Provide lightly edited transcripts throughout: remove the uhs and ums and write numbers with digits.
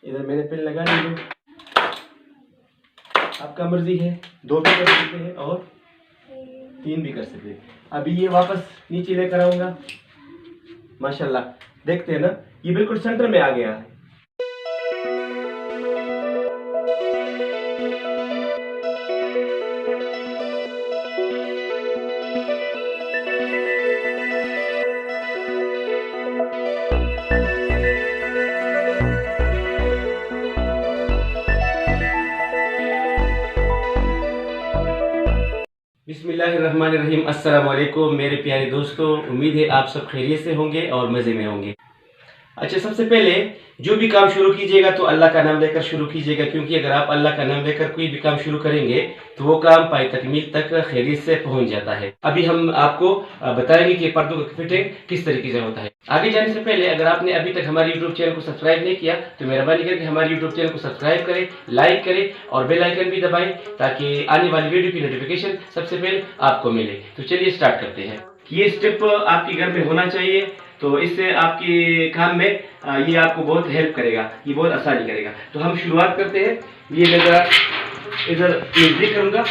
इधर मैंने पिन लगा ली है। आपका मर्जी है, 2 भी कर सकते हैं और 3 भी कर सकते हैं। अभी ये वापस नीचे लेकर आऊंगा। माशाल्लाह, देखते हैं ना, ये बिल्कुल सेंटर में आ गया है। बिस्मिल्लाहिर्रहमानिर्रहीम। अस्सलाम वालेकुम मेरे प्यारे दोस्तों, उम्मीद है आप सब खैरियत से होंगे और मज़े में होंगे। अच्छा, सबसे पहले जो भी काम शुरू कीजिएगा तो अल्लाह का नाम लेकर शुरू कीजिएगा, क्योंकि अगर आप अल्लाह का नाम लेकर कोई भी काम शुरू करेंगे तो वो काम पाए तकमील तक खैरियत से पहुंच जाता है। अभी हम आपको बताएंगे कि पर्दों का फिटिंग किस तरीके से होता है। आगे जाने से पहले अगर आपने अभी तक हमारे यूट्यूब चैनल को सब्सक्राइब नहीं किया तो मेहरबानी करके हमारे यूट्यूब चैनल को सब्सक्राइब करें, लाइक करें और बेल आइकन भी दबाएं ताकि आने वाली वीडियो की नोटिफिकेशन सबसे पहले आपको मिले। तो चलिए स्टार्ट करते हैं। ये स्टेप आपके घर में होना चाहिए, तो इससे आपके काम में ये आपको बहुत हेल्प करेगा, ये बहुत आसानी करेगा। तो हम शुरुआत करते हैं। ये मैं जरा इधर नजदीक करूंगा।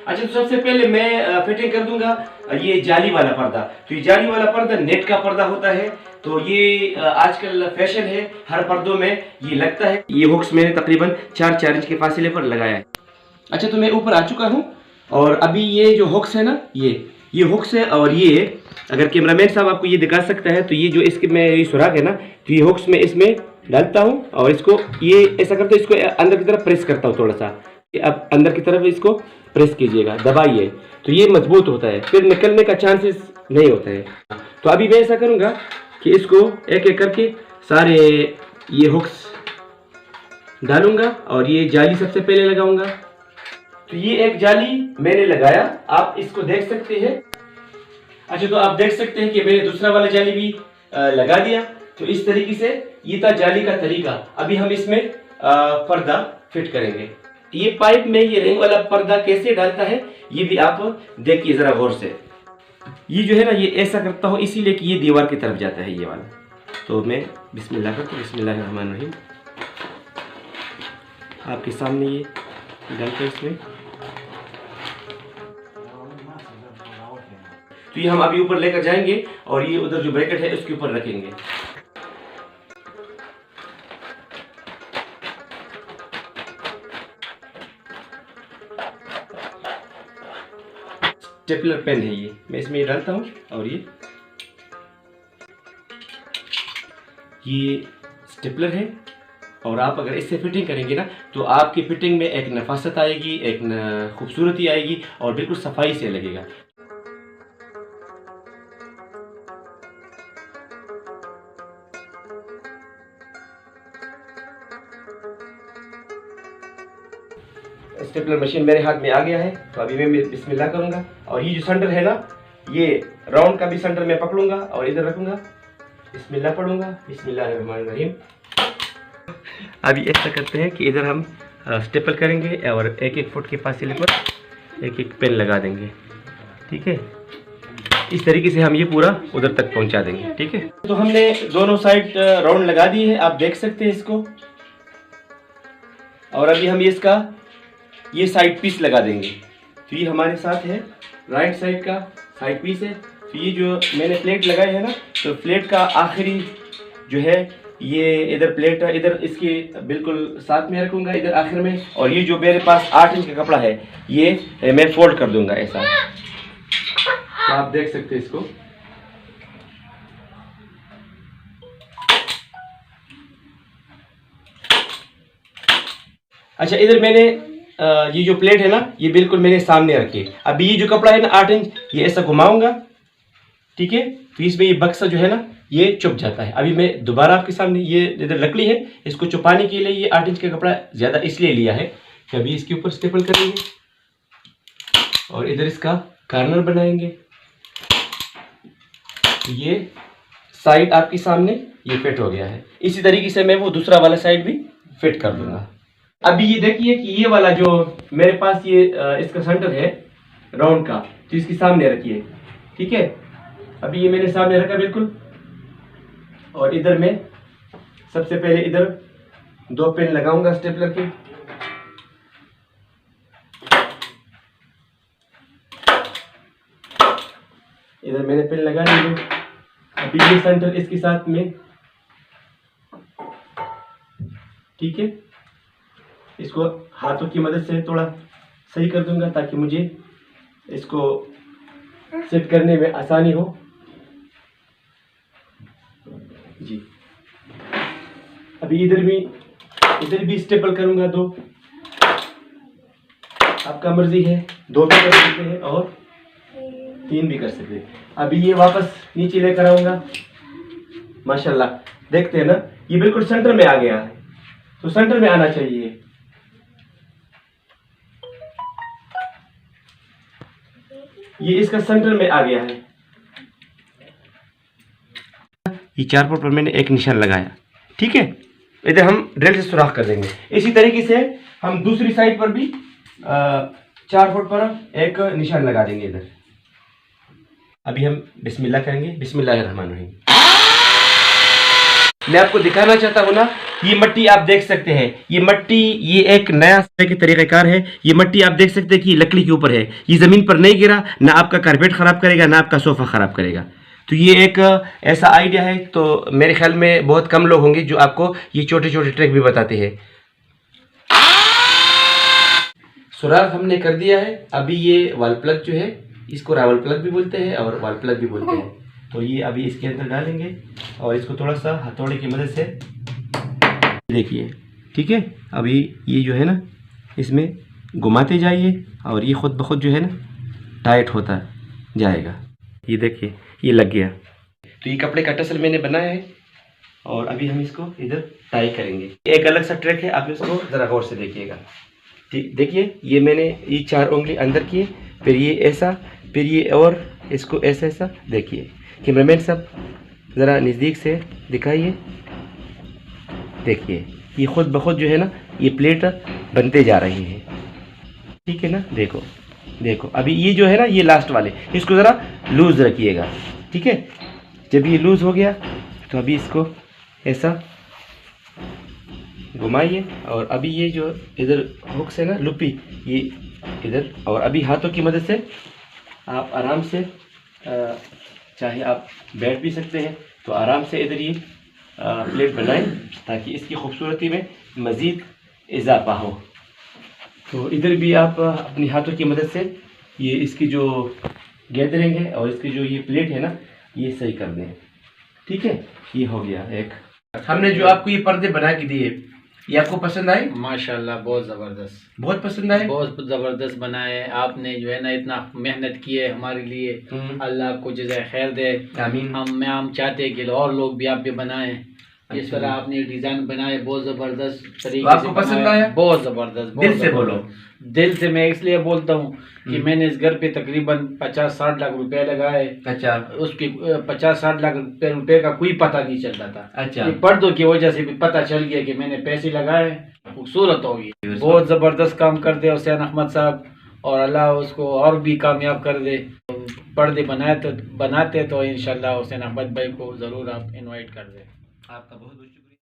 अच्छा, तो सबसे पहले मैं फिटिंग कर दूंगा ये जाली वाला पर्दा। तो ये जाली वाला पर्दा नेट का पर्दा होता है, तो ये आजकल फैशन है, हर पर्दों में ये लगता है। ये हुक्स मैंने तकरीबन 4 इंच के फासले पर लगाया है। अच्छा, तो मैं ऊपर आ चुका हूँ और अभी ये जो हुक्स है ना, ये हुक्स है। और ये अगर कैमरामैन साहब आपको ये दिखा सकता है तो ये जो इसके में ये सुराख है ना, तो ये हुक्स में इसमें डालता हूँ और इसको ये ऐसा करता हूँ, इसको अंदर की तरफ प्रेस करता हूँ थोड़ा सा। अब अंदर की तरफ इसको प्रेस कीजिएगा, दबाइए, तो ये मजबूत होता है, फिर निकलने का चांसेस नहीं होता है। तो अभी मैं ऐसा करूँगा कि इसको एक एक करके सारे ये हुक्स डालूंगा और ये जाली सबसे पहले लगाऊंगा। तो ये एक जाली मैंने लगाया, आप इसको देख सकते हैं। अच्छा, तो आप देख सकते हैं कि मैंने दूसरा वाला जाली भी लगा दिया। तो इस तरीके से ये था जाली का तरीका। अभी हम इसमें पर्दा फिट करेंगे। ये पाइप में ये रिंग वाला पर्दा कैसे डालता है ये भी आप देखिए जरा गौर से। ये जो है ना, ये ऐसा करता हूँ इसीलिए कि ये दीवार की तरफ जाता है ये वाला। तो मैं बिस्मिल्लाह करता हूँ, बिस्मिल्लाहिर्रहमानिर्रहीम। आपके सामने ये डालकर इसमें, तो ये हम अभी ऊपर लेकर जाएंगे और ये उधर जो ब्रैकेट है उसके ऊपर रखेंगे। स्टेपलर पेन है ये, मैं इसमें डालता हूँ और ये स्टेपलर है। और आप अगर इससे फिटिंग करेंगे ना तो आपकी फिटिंग में एक नफासत आएगी, एक खूबसूरती आएगी और बिल्कुल सफाई से लगेगा। स्टेपलर मशीन मेरे हाथ में आ गया है, तो अभी मैं बिस्मिल्लाह करूंगा और ये जो सेंटर है ना, ये राउंड का भी सेंटर मैं पकड़ूंगा और इधर रखूंगा, बिस्मिल्लाह पढ़ूंगा, बिस्मिल्लाहिर्रहमानिर्रहीम। अभी ऐसा करते हैं कि इधर हम स्टेपल करेंगे और एक एक फुट के फासले पर एक एक पेन लगा देंगे। ठीक है, इस तरीके से हम ये पूरा उधर तक पहुंचा देंगे। ठीक है, तो हमने दोनों साइड राउंड लगा दिए हैं, आप देख सकते हैं इसको। और अभी हम इसका ये साइड पीस लगा देंगे। तो ये हमारे साथ है राइट साइड का साइड पीस है। तो ये जो मैंने प्लेट लगाए है ना, तो प्लेट का आखिरी जो है ये इधर प्लेट है, इधर इसके बिल्कुल साथ में रखूंगा, इधर आखिर में। और ये जो मेरे पास 8 इंच का कपड़ा है ये मैं फोल्ड कर दूंगा ऐसा। तो आप देख सकते हैं इसको। अच्छा, इधर मैंने ये जो प्लेट है ना, ये बिल्कुल मेरे सामने रखी है। अभी ये जो कपड़ा है ना 8 इंच, ये ऐसा घुमाऊंगा। ठीक है, तो इसमें ये बक्सा जो है ना ये चुप जाता है। अभी मैं दोबारा आपके सामने, ये इधर लकड़ी है, इसको छुपाने के लिए ये 8 इंच का कपड़ा ज़्यादा इसलिए लिया है कि अभी इसके ऊपर स्टेपल करेंगे और इधर इसका कार्नर बनाएंगे। ये साइड आपके सामने ये फिट हो गया है। इसी तरीके से मैं वो दूसरा वाला साइड भी फिट कर दूंगा। अभी ये देखिए कि ये वाला जो मेरे पास ये इसका सेंटर है राउंड का, तो इसके सामने रखिए। ठीक है, अभी ये मैंने सामने रखा बिल्कुल। और इधर मैं सबसे पहले इधर 2 पिन लगाऊंगा स्टेपलर के। इधर मैंने पिन लगा ली। अभी ये सेंटर इसके साथ में, ठीक है, इसको हाथों की मदद से थोड़ा सही कर दूंगा ताकि मुझे इसको सेट करने में आसानी हो जी। अभी इधर भी स्टेपल करूंगा 2। आपका मर्जी है, 2 भी कर सकते हैं और 3 भी कर सकते हैं। अभी ये वापस नीचे लेकर आऊंगा। माशाल्लाह, देखते हैं ना, ये बिल्कुल सेंटर में आ गया है, तो सेंटर में आना चाहिए। ये इसका सेंटर में आ गया है। ये 4 फुट पर मैंने एक निशान लगाया, ठीक है। इधर हम ड्रिल से सुराख कर देंगे। इसी तरीके से हम दूसरी साइड पर भी 4 फुट पर एक निशान लगा देंगे इधर। अभी हम बिस्मिल्लाह करेंगे। बिस्मिल्लाहिर्रहमानिर्रहीम। मैं आपको दिखाना चाहता हूँ ना, ये मट्टी आप देख सकते हैं, ये मट्टी, ये एक नया के तरीक़ाकार है। ये मट्टी आप देख सकते हैं कि लकड़ी के ऊपर है, ये ज़मीन पर नहीं गिरा, ना आपका कारपेट ख़राब करेगा, ना आपका सोफ़ा ख़राब करेगा। तो ये एक ऐसा आइडिया है। तो मेरे ख्याल में बहुत कम लोग होंगे जो आपको ये छोटे छोटे ट्रिक भी बताते हैं। सुराख हमने कर दिया है। अभी ये वाल प्लग जो है, इसको रावल प्लग भी बोलते हैं और वाल प्लग भी बोलते हैं। तो ये अभी इसके अंदर डालेंगे और इसको थोड़ा सा हथौड़े की मदद से देखिए, ठीक है। अभी ये जो है ना, इसमें घुमाते जाइए और ये खुद ब खुद जो है ना टाइट होता जाएगा। ये देखिए, ये लग गया। तो ये कपड़े का टसल मैंने बनाया है और अभी हम इसको इधर टाई करेंगे। एक अलग सा ट्रिक है, आप इसको ज़रा गौर से देखिएगा। ठीक, देखिए, ये मैंने ये 4 उंगली अंदर किए, फिर ये ऐसा, फिर ये और इसको ऐसा ऐसा। देखिए कैमरामैन साहब, ज़रा नज़दीक से दिखाइए। देखिए, ये खुद ब खुद जो है ना, ये प्लेट बनते जा रही है, ठीक है ना। देखो देखो, अभी ये जो है ना, ये लास्ट वाले, इसको ज़रा लूज़ रखिएगा, ठीक है। जब ये लूज़ हो गया तो अभी इसको ऐसा घुमाइए और अभी ये जो इधर हुक से ना लुपी, ये इधर, और अभी हाथों की मदद से आप आराम से, चाहे आप बैठ भी सकते हैं, तो आराम से इधर ये प्लेट बनाएं ताकि इसकी खूबसूरती में मज़ीद इजाफा हो। तो इधर भी आप अपनी हाथों की मदद से ये इसकी जो गैदरिंग है और इसकी जो ये प्लेट है ना, ये सही कर दें, ठीक है। ये हो गया एक। हमने जो आपको ये पर्दे बना के दिए, ये आपको पसंद आए? माशाल्लाह, बहुत ज़बरदस्त, बहुत पसंद आए, बहुत ज़बरदस्त बनाए आपने। जो है ना, इतना मेहनत की है हमारे लिए, अल्लाह आपको जज़ाए खैर दे, आमीन। हम चाहते हैं कि और लोग भी आप भी बनाएं इस तरह। आपने डिज़ाइन बनाए बहुत ज़बरदस्त तरीके से। आपको पसंद आया? बहुत ज़बरदस्त, दिल से बोलो। दिल से। मैं इसलिए बोलता हूँ कि मैंने इस घर पे तकरीबन 50-60 लाख रुपए लगाए। अच्छा। उसके 50-60 लाख रुपए का कोई पता नहीं चलता था। अच्छा। ये पर्दों की वजह से भी पता चल गया कि मैंने पैसे लगाए, खूबसूरत होगी। बहुत ज़बरदस्त काम कर दे हुसैन अहमद साहब, और अल्लाह उसको और भी कामयाब कर दे। पर्दे बनाते तो इंशाल्लाह हुसैन अहमद भाई को ज़रूर आप इनवाइट कर दें। आपका बहुत बहुत